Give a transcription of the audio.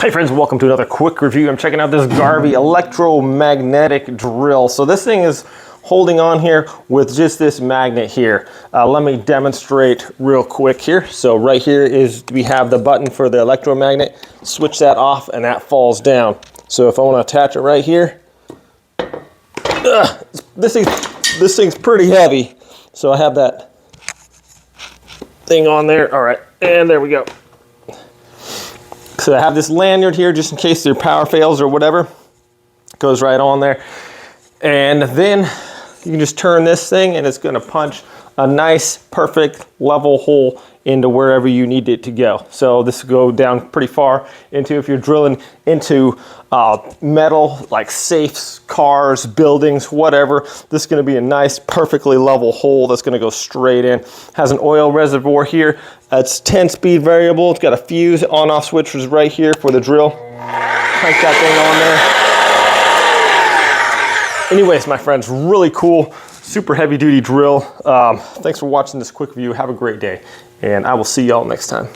Hey friends, welcome to another quick review. I'm checking out this GARVEE Electromagnetic Drill. So this thing is holding on here with just this magnet here. Let me demonstrate real quick here. So right here is, we have the button for the electromagnet. Switch that off and that falls down. So if I want to attach it right here, this thing's pretty heavy. So I have that thing on there. All right, and there we go. So I have this lanyard here just in case their power fails or whatever. It goes right on there. And then you can just turn this thing and it's gonna punch a nice, perfect, level hole into wherever you need it to go. So this will go down pretty far into, if you're drilling into metal, like safes, cars, buildings, whatever, this is gonna be a nice, perfectly level hole that's gonna go straight in. Has an oil reservoir here. It's 10-speed variable. It's got a fuse on-off switch, which is right here for the drill. Crank that thing on there. Anyways, my friends, really cool, super heavy duty drill. Thanks for watching this quick review. Have a great day, and I will see y'all next time.